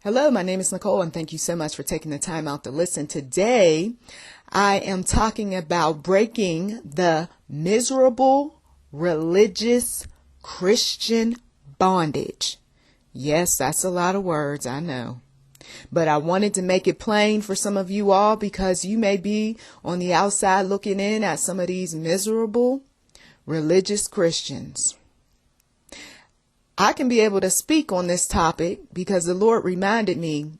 Hello, my name is Nicole, and thank you so much for taking the time out to listen. Today, I am talking about breaking the miserable religious Christian bondage. Yes, that's a lot of words, I know. But I wanted to make it plain for some of you all because you may be on the outside looking in at some of these miserable religious Christians. I can be able to speak on this topic because the Lord reminded me,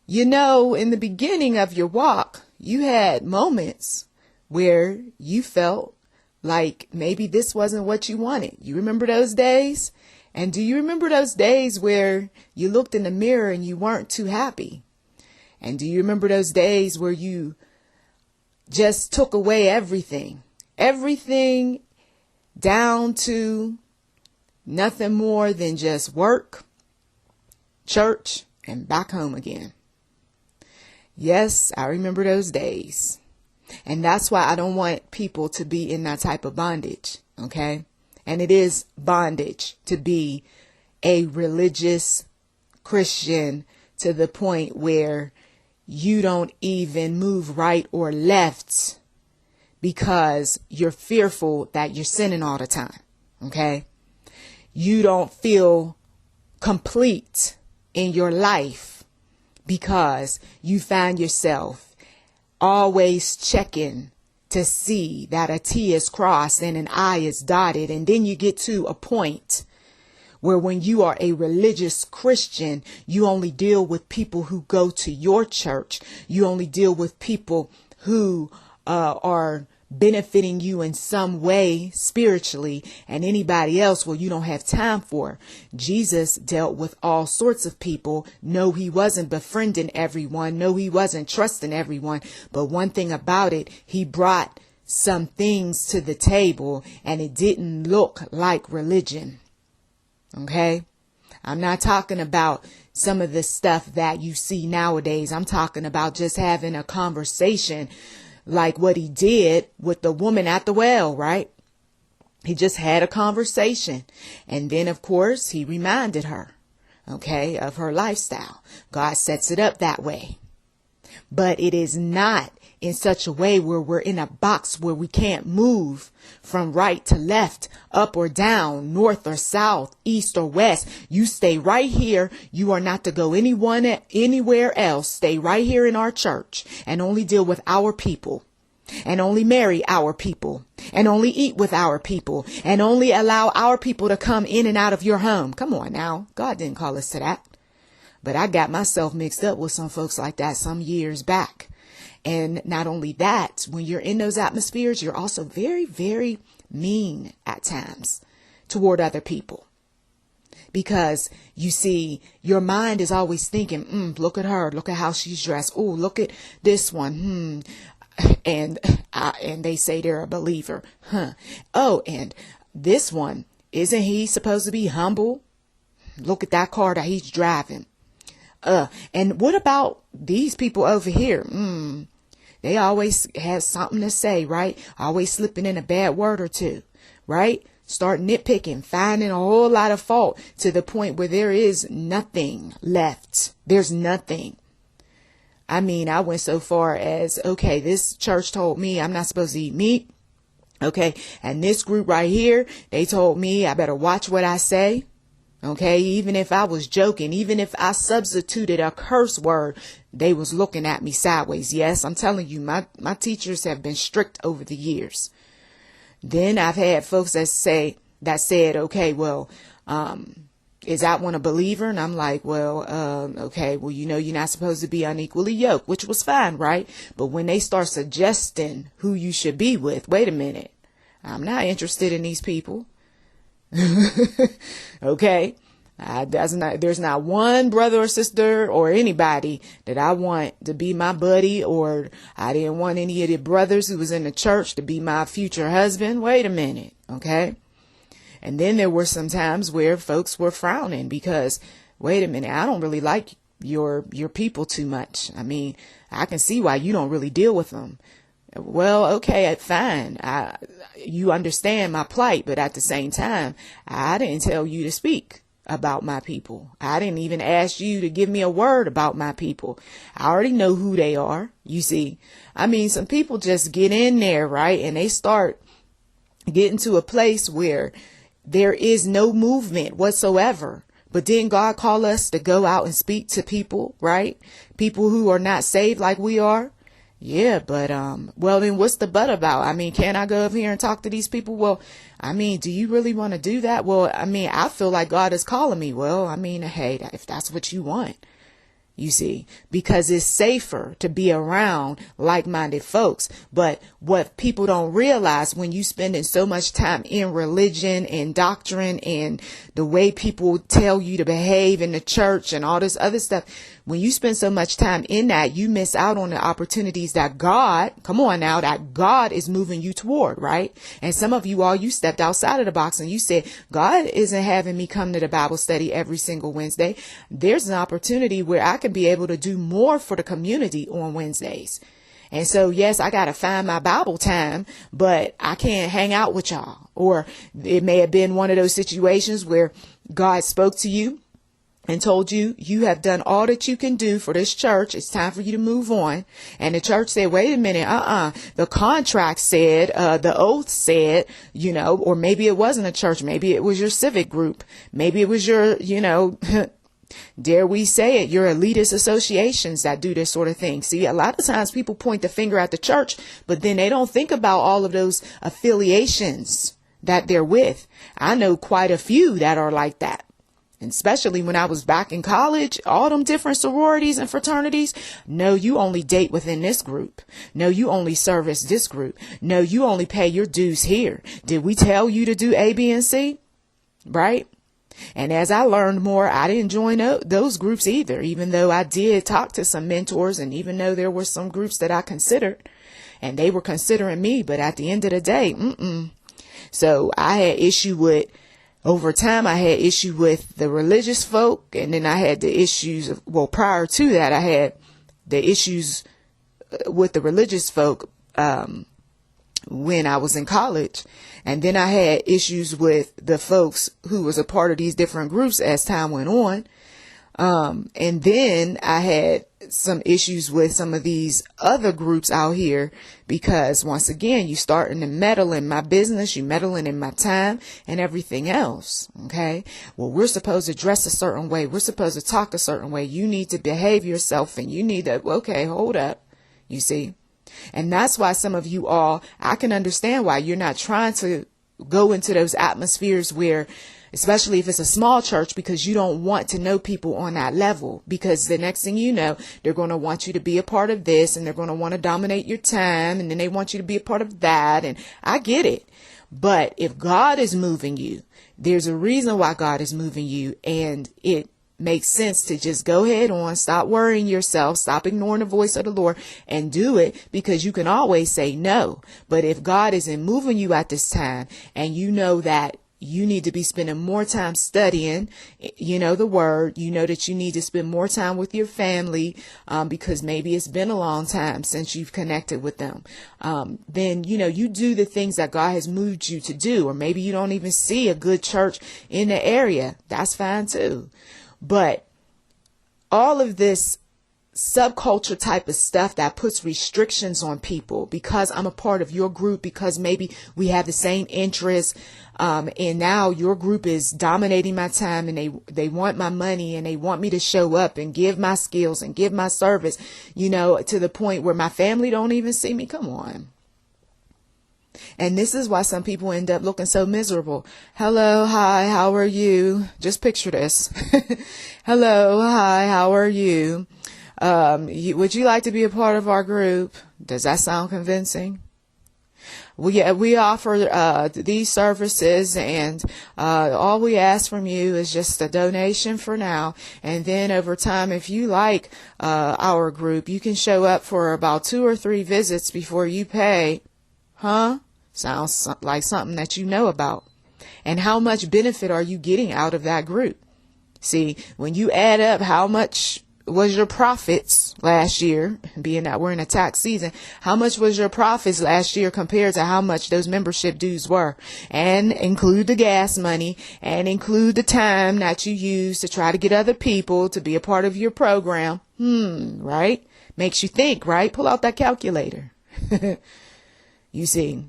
in the beginning of your walk, you had moments where you felt like maybe this wasn't what you wanted. You remember those days? And do you remember those days where you looked in the mirror and you weren't too happy? And do you remember those days where you just took away everything down to nothing more than just work, church, and back home again? Yes, I remember those days. And that's why I don't want people to be in that type of bondage, okay? And it is bondage to be a religious Christian to the point where you don't even move right or left because you're fearful that you're sinning all the time, okay? You don't feel complete in your life because you find yourself always checking to see that a T is crossed and an I is dotted. And then you get to a point where when you are a religious Christian, you only deal with people who go to your church. You only deal with people who are benefiting you in some way spiritually, and anybody else, well, you don't have time for. Jesus dealt with all sorts of people. No, he wasn't befriending everyone. No, he wasn't trusting everyone. But one thing about it, he brought some things to the table and it didn't look like religion. Okay? I'm not talking about some of the stuff that you see nowadays. I'm talking about just having a conversation like what he did with the woman at the well, right? He just had a conversation. And then, of course, he reminded her, okay, of her lifestyle. God sets it up that way. But it is not in such a way where we're in a box where we can't move from right to left, up or down, north or south, east or west. You stay right here. You are not to go anywhere else. Stay right here in our church and only deal with our people and only marry our people and only eat with our people and only allow our people to come in and out of your home. Come on now. God didn't call us to that. But I got myself mixed up with some folks like that some years back. And not only that, when you're in those atmospheres, you're also very, very mean at times toward other people. Because you see, your mind is always thinking, look at her. Look at how she's dressed. Oh, look at this one. And they say they're a believer. Oh, and this one, isn't he supposed to be humble? Look at that car that he's driving. And what about these people over here? They always have something to say, right? Always slipping in a bad word or two, right? Start nitpicking, finding a whole lot of fault to the point where there is nothing left. There's nothing. I mean, I went so far as, okay, this church told me I'm not supposed to eat meat. Okay. And this group right here, they told me I better watch what I say. Okay, even if I was joking, even if I substituted a curse word, they was looking at me sideways. Yes, I'm telling you, my teachers have been strict over the years. Then I've had folks that said, okay, well, is that one a believer? And I'm like, well, okay, well, you're not supposed to be unequally yoked, which was fine, right? But when they start suggesting who you should be with, wait a minute, I'm not interested in these people. Okay. There's not one brother or sister or anybody that I want to be my buddy, or I didn't want any of the brothers who was in the church to be my future husband. Wait a minute. Okay. And then there were some times where folks were frowning because, wait a minute, I don't really like your people too much. I mean, I can see why you don't really deal with them. Well, okay, fine. You understand my plight, but at the same time, I didn't tell you to speak about my people. I didn't even ask you to give me a word about my people. I already know who they are. You see, I mean, some people just get in there, right? And they start getting to a place where there is no movement whatsoever. But didn't God call us to go out and speak to people, right? People who are not saved like we are. Yeah, but, well, then what's the but about? I mean, can I go up here and talk to these people? Well, I mean, do you really want to do that? Well, I mean, I feel like God is calling me. Well, I mean, hey, if that's what you want, you see, because it's safer to be around like-minded folks. But what people don't realize when you spending so much time in religion and doctrine and the way people tell you to behave in the church and all this other stuff, when you spend so much time in that, you miss out on the opportunities that God, come on now, that God is moving you toward, right? And some of you all, you stepped outside of the box and you said, God isn't having me come to the Bible study every single Wednesday. There's an opportunity where I can be able to do more for the community on Wednesdays. And so, yes, I got to find my Bible time, but I can't hang out with y'all. Or it may have been one of those situations where God spoke to you and told you, you have done all that you can do for this church. It's time for you to move on. And the church said, wait a minute, the contract said, the oath said, you know, or maybe it wasn't a church. Maybe it was your civic group. Maybe it was your, you know, dare we say it, your elitist associations that do this sort of thing. See, a lot of times people point the finger at the church, but then they don't think about all of those affiliations that they're with. I know quite a few that are like that. And especially when I was back in college, all them different sororities and fraternities. No, you only date within this group. No, you only service this group. No, you only pay your dues here. Did we tell you to do A, B, and C? Right? And as I learned more, I didn't join those groups either, even though I did talk to some mentors. And even though there were some groups that I considered and they were considering me. But at the end of the day, So I had issue with, over time, I had issue with the religious folk. And then I had the issues of, well, prior to that, I had the issues with the religious folk when I was in college. And then I had issues with the folks who was a part of these different groups as time went on. And then I had some issues with some of these other groups out here because once again, you starting to meddle in my business, you meddling in my time and everything else. Okay. Well, we're supposed to dress a certain way. We're supposed to talk a certain way. You need to behave yourself and you need to, okay, hold up. You see? And that's why some of you all, I can understand why you're not trying to go into those atmospheres where, especially if it's a small church, because you don't want to know people on that level, because the next thing you know, they're going to want you to be a part of this and they're going to want to dominate your time. And then they want you to be a part of that. And I get it. But if God is moving you, there's a reason why God is moving you. And it makes sense to just go ahead on, stop worrying yourself, stop ignoring the voice of the Lord and do it, because you can always say no. But if God isn't moving you at this time and you know that you need to be spending more time studying, you know, the word, you know that you need to spend more time with your family, because maybe it's been a long time since you've connected with them. Then, you know, you do the things that God has moved you to do, or maybe you don't even see a good church in the area. That's fine too. But all of this subculture type of stuff that puts restrictions on people because I'm a part of your group, because maybe we have the same interests, and now your group is dominating my time and they want my money and they want me to show up and give my skills and give my service, you know, to the point where my family don't even see me. Come on. And this is why some people end up looking so miserable. Hello, hi, how are you? Just picture this. Hello, hi, how are you? Would you like to be a part of our group? Does that sound convincing? We offer these services, and all we ask from you is just a donation for now. And then over time, if you like our group, you can show up for about 2 or 3 visits before you pay. Huh? Sounds like something that you know about. And how much benefit are you getting out of that group? See, when you add up how much was your profits last year, being that we're in a tax season? How much was your profits last year compared to how much those membership dues were? And include the gas money and include the time that you use to try to get other people to be a part of your program. Right? Makes you think, right? Pull out that calculator. You see,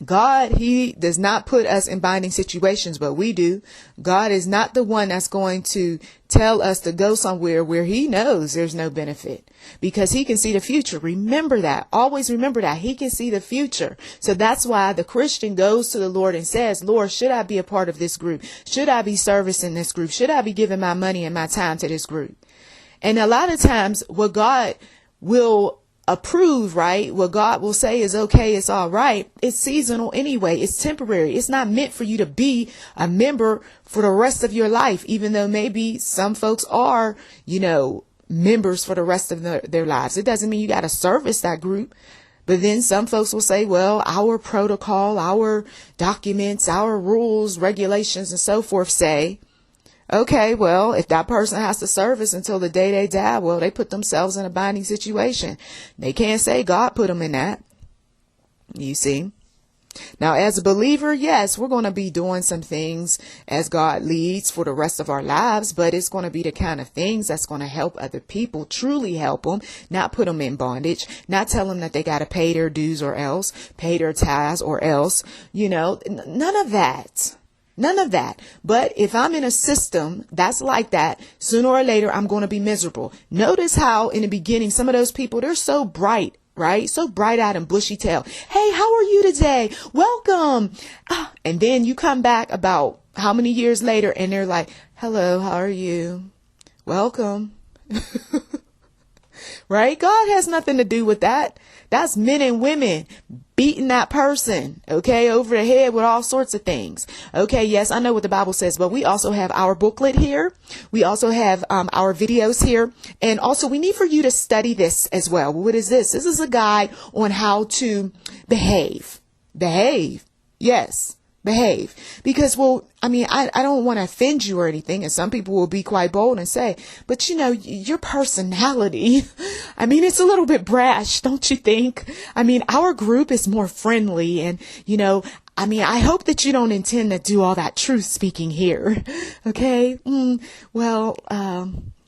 God, he does not put us in binding situations, but we do. God is not the one that's going to tell us to go somewhere where he knows there's no benefit, because he can see the future. Remember that. Always remember that. He can see the future. So that's why the Christian goes to the Lord and says, Lord, should I be a part of this group? Should I be servicing this group? Should I be giving my money and my time to this group? And a lot of times what God will approve, right? What God will say is okay, it's all right. It's seasonal anyway. It's temporary. It's not meant for you to be a member for the rest of your life, even though maybe some folks are, members for the rest of their lives. It doesn't mean you got to service that group. But then some folks will say, well, our protocol, our documents, our rules, regulations, and so forth say, okay, well, if that person has to service until the day they die, well, they put themselves in a binding situation. They can't say God put them in that. You see? Now, as a believer, yes, we're going to be doing some things as God leads for the rest of our lives, but it's going to be the kind of things that's going to help other people, truly help them, not put them in bondage, not tell them that they got to pay their dues or else, pay their tithes or else, none of that. None of that. But if I'm in a system that's like that, sooner or later, I'm going to be miserable. Notice how in the beginning, some of those people, they're so bright, right? So bright-eyed and bushy-tailed. Hey, how are you today? Welcome. And then you come back about how many years later and they're like, hello, how are you? Welcome. Right? God has nothing to do with that. That's men and women beating that person, okay, over the head with all sorts of things. Okay, yes, I know what the Bible says, but we also have our booklet here. We also have our videos here. And also we need for you to study this as well. What is this? This is a guide on how to behave. Behave. Yes. Behave. Because, I don't want to offend you or anything. And some people will be quite bold and say, but your personality, it's a little bit brash, don't you think? Our group is more friendly and, I hope that you don't intend to do all that truth speaking here. Okay.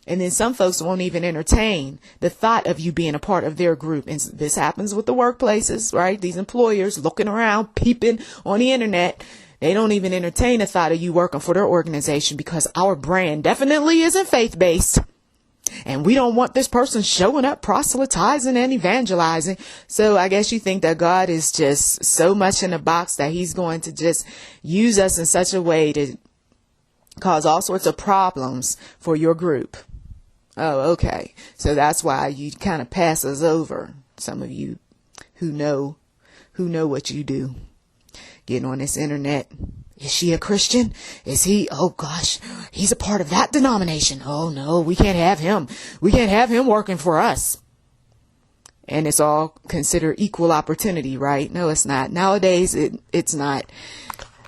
And then some folks won't even entertain the thought of you being a part of their group. And this happens with the workplaces, right? These employers looking around, peeping on the internet. They don't even entertain the thought of you working for their organization because our brand definitely isn't faith-based. And we don't want this person showing up, proselytizing and evangelizing. So I guess you think that God is just so much in a box that he's going to just use us in such a way to cause all sorts of problems for your group. Oh, okay. So that's why you kind of pass us over. Some of you who know what you do. Getting on this internet. Is she a Christian? Is he? Oh gosh, he's a part of that denomination. Oh no, we can't have him. We can't have him working for us. And it's all considered equal opportunity, right? No, it's not. Nowadays, it's not.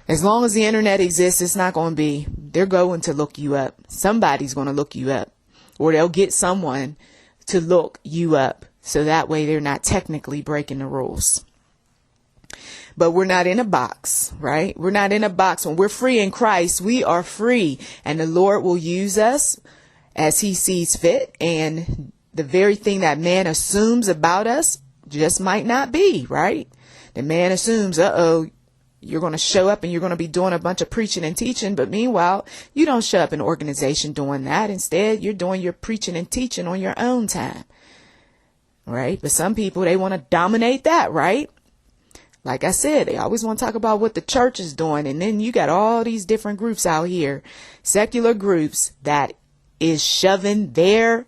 As long as the internet exists, it's not going to be. They're going to look you up. Somebody's going to look you up. Or they'll get someone to look you up. So that way they're not technically breaking the rules. But we're not in a box, right? We're not in a box. When we're free in Christ, we are free. And the Lord will use us as he sees fit. And the very thing that man assumes about us just might not be, right? The man assumes, you're going to show up and you're going to be doing a bunch of preaching and teaching. But meanwhile, you don't show up in an organization doing that. Instead, you're doing your preaching and teaching on your own time. Right? But some people, they want to dominate that, right? Like I said, they always want to talk about what the church is doing. And then you got all these different groups out here, secular groups that is shoving their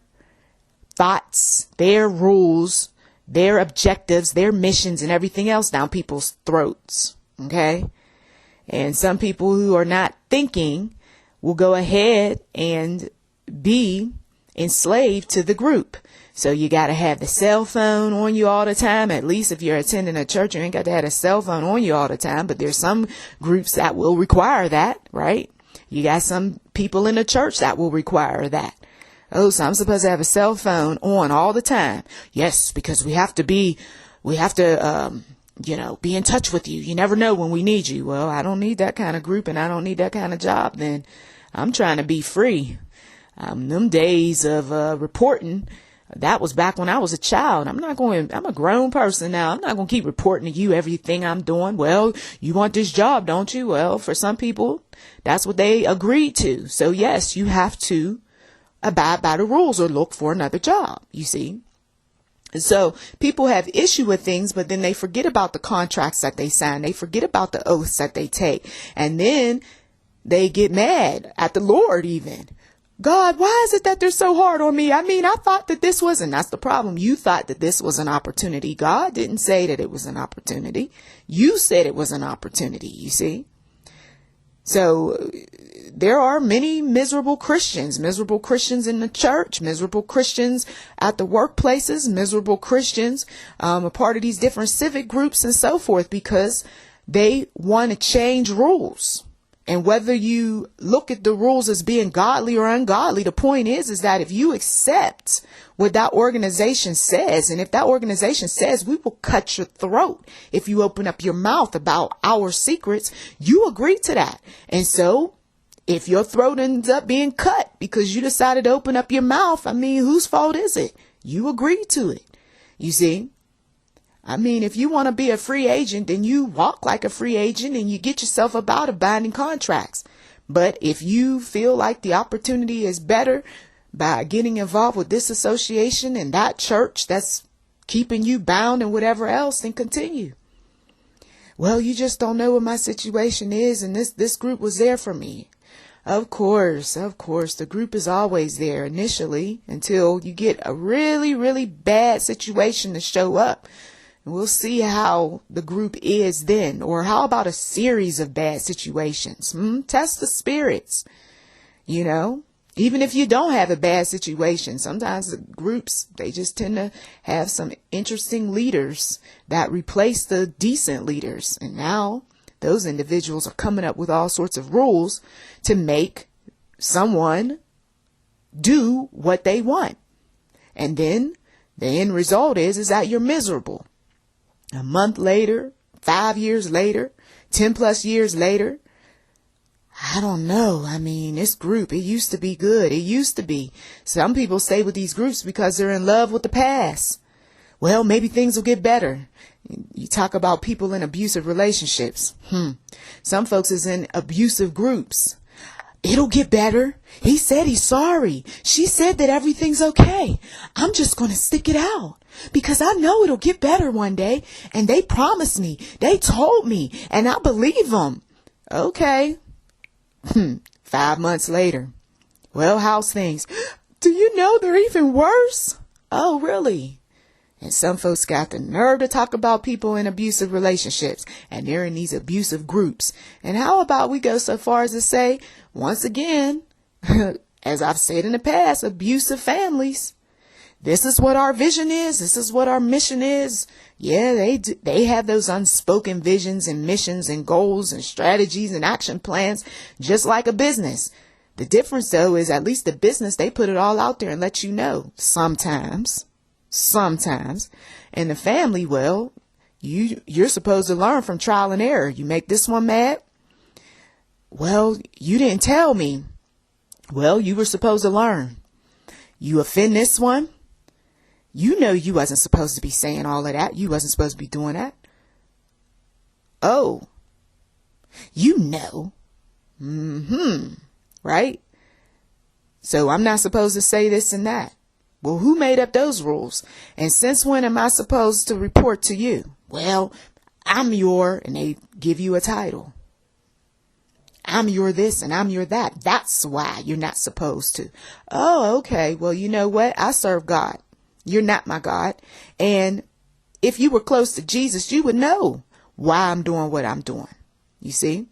thoughts, their rules, their objectives, their missions and everything else down people's throats. Okay. And some people who are not thinking will go ahead and be enslaved to the group. So you got to have the cell phone on you all the time. At least if you're attending a church, you ain't got to have a cell phone on you all the time. But there's some groups that will require that, right? You got some people in the church that will require that. Oh, so I'm supposed to have a cell phone on all the time. Yes, because we have to, be in touch with you. You never know when we need you. Well, I don't need that kind of group and I don't need that kind of job. Then I'm trying to be free. Them days of reporting, that was back when I was a child. I'm a grown person now. I'm not going to keep reporting to you everything I'm doing. Well, you want this job, don't you? Well, for some people, that's what they agreed to. So yes, you have to abide by the rules or look for another job, you see. And so people have issue with things, but then they forget about the contracts that they sign. They forget about the oaths that they take. And then they get mad at the Lord even. God, why is it that they're so hard on me? I mean, I thought that this wasn't. That's the problem. You thought that this was an opportunity. God didn't say that it was an opportunity. You said it was an opportunity, you see. So there are many miserable Christians in the church, miserable Christians at the workplaces, miserable Christians, a part of these different civic groups and so forth, because they want to change rules. And whether you look at the rules as being godly or ungodly, the point is that if you accept what that organization says, and if that organization says we will cut your throat if you open up your mouth about our secrets, you agree to that. And so if your throat ends up being cut because you decided to open up your mouth, I mean, whose fault is it? You agreed to it. You see? I mean, if you want to be a free agent, then you walk like a free agent and you get yourself about of binding contracts. But if you feel like the opportunity is better by getting involved with this association and that church that's keeping you bound and whatever else, then continue. Well, you just don't know what my situation is, and this group was there for me. Of course, the group is always there initially until you get a really, really bad situation to show up. We'll see how the group is then. Or how about a series of bad situations? Test the spirits. You know, even if you don't have a bad situation, sometimes the groups, they just tend to have some interesting leaders that replace the decent leaders. And now those individuals are coming up with all sorts of rules to make someone do what they want. And then the end result is that you're miserable. A month later, 5 years later, 10 plus years later, I don't know. I mean, this group, it used to be good. It used to be. Some people stay with these groups because they're in love with the past. Well, maybe things will get better. You talk about people in abusive relationships. Some folks is in abusive groups. It'll get better. He said he's sorry. She said that everything's okay. I'm just going to stick it out because I know it'll get better one day. And they promised me. They told me. And I believe them. Okay. 5 months later. Well, how's things? Do you know they're even worse? Oh, really? And some folks got the nerve to talk about people in abusive relationships, and they're in these abusive groups. And how about we go so far as to say, once again, as I've said in the past, abusive families. This is what our vision is. This is what our mission is. Yeah, they have those unspoken visions and missions and goals and strategies and action plans, just like a business. The difference, though, is at least the business, they put it all out there and let you know sometimes. And the family, well, you're supposed to learn from trial and error. You make this one mad. Well, you didn't tell me. Well, you were supposed to learn. You offend this one. You know you wasn't supposed to be saying all of that. You wasn't supposed to be doing that. Oh, you know. Right? So I'm not supposed to say this and that. Well, who made up those rules? And since when am I supposed to report to you? Well, I'm your, and they give you a title. I'm your this and I'm your that. That's why you're not supposed to. Oh, okay. Well, you know what? I serve God. You're not my God. And if you were close to Jesus, you would know why I'm doing what I'm doing. You see?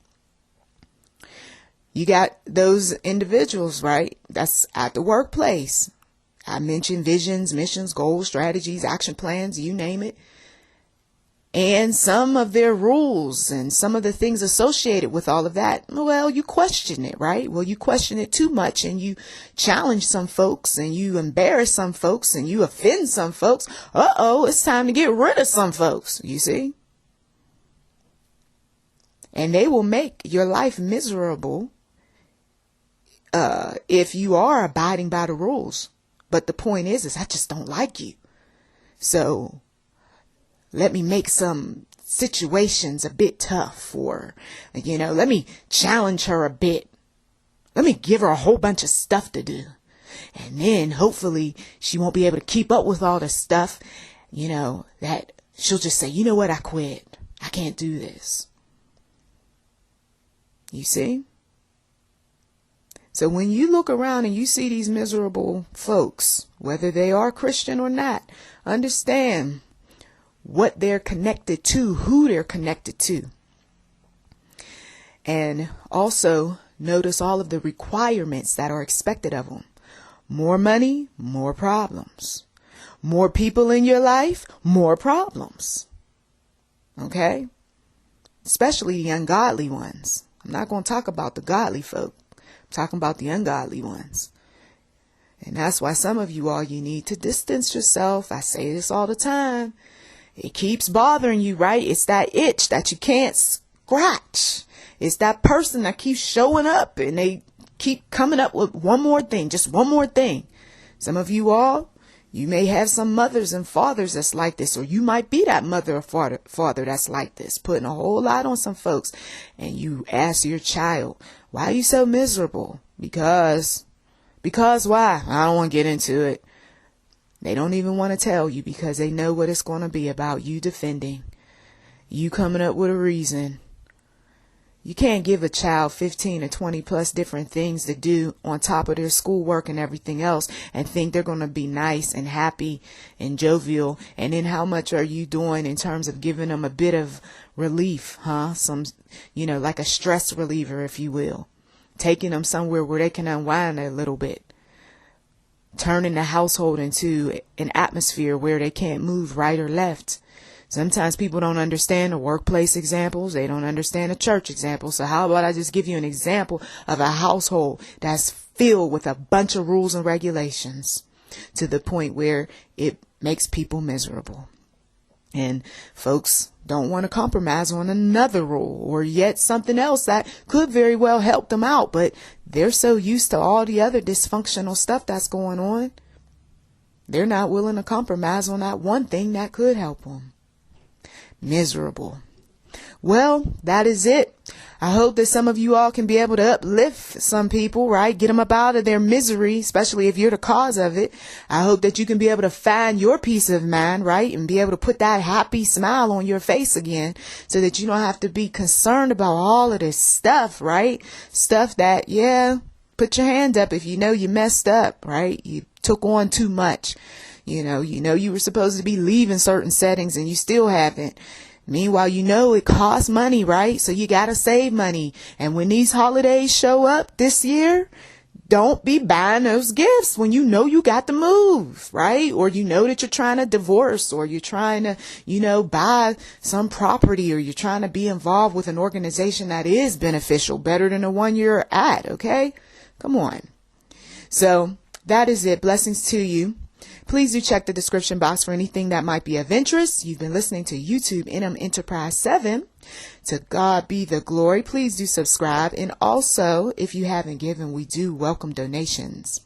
You got those individuals, right? That's at the workplace. I mentioned visions, missions, goals, strategies, action plans, you name it. and some of their rules and some of the things associated with all of that, well, you question it, right? Well, you question it too much and you challenge some folks and you embarrass some folks and you offend some folks. It's time to get rid of some folks, you see? And they will make your life miserable if you are abiding by the rules. But the point is I just don't like you. So let me make some situations a bit tough, or, let me challenge her a bit. Let me give her a whole bunch of stuff to do. And then hopefully she won't be able to keep up with all the stuff, that she'll just say, you know what, I quit. I can't do this. You see? So when you look around and you see these miserable folks, whether they are Christian or not, understand what they're connected to, who they're connected to. And also notice all of the requirements that are expected of them. More money, more problems. More people in your life, more problems. Okay? Especially the ungodly ones. I'm not going to talk about the godly folk. I'm talking about the ungodly ones. And that's why some of you all, you need to distance yourself. I say this all the time. It keeps bothering you, right? It's that itch that you can't scratch. It's that person that keeps showing up and they keep coming up with one more thing, just one more thing. Some of you all, you may have some mothers and fathers that's like this, or you might be that mother or father that's like this, putting a whole lot on some folks. And you ask your child, why are you so miserable? Because why? I don't want to get into it. They don't even want to tell you because they know what it's going to be about. You defending, you coming up with a reason. You can't give a child 15 or 20 plus different things to do on top of their schoolwork and everything else and think they're going to be nice and happy and jovial. And then how much are you doing in terms of giving them a bit of relief, Some, like a stress reliever, if you will. Taking them somewhere where they can unwind a little bit. Turning the household into an atmosphere where they can't move right or left. Sometimes people don't understand the workplace examples. They don't understand the church examples. So how about I just give you an example of a household that's filled with a bunch of rules and regulations to the point where it makes people miserable. And folks don't want to compromise on another rule or yet something else that could very well help them out. But they're so used to all the other dysfunctional stuff that's going on. They're not willing to compromise on that one thing that could help them. Miserable. Well, that is it. I hope that some of you all can be able to uplift some people, right? Get them up out of their misery, especially if you're the cause of it. I hope that you can be able to find your peace of mind, right? And be able to put that happy smile on your face again so that you don't have to be concerned about all of this stuff, right? Stuff that, put your hand up if you know you messed up, right? You took on too much. You were supposed to be leaving certain settings and you still haven't. Meanwhile, it costs money, right? So you got to save money. And when these holidays show up this year, don't be buying those gifts when you got to move, right? Or that you're trying to divorce, or you're trying to, buy some property, or you're trying to be involved with an organization that is beneficial, better than the one you're at, okay? Come on. So that is it. Blessings to you. Please do check the description box for anything that might be of interest. You've been listening to YouTube NM Enterprise 7. To God be the glory. Please do subscribe. And also, if you haven't given, we do welcome donations.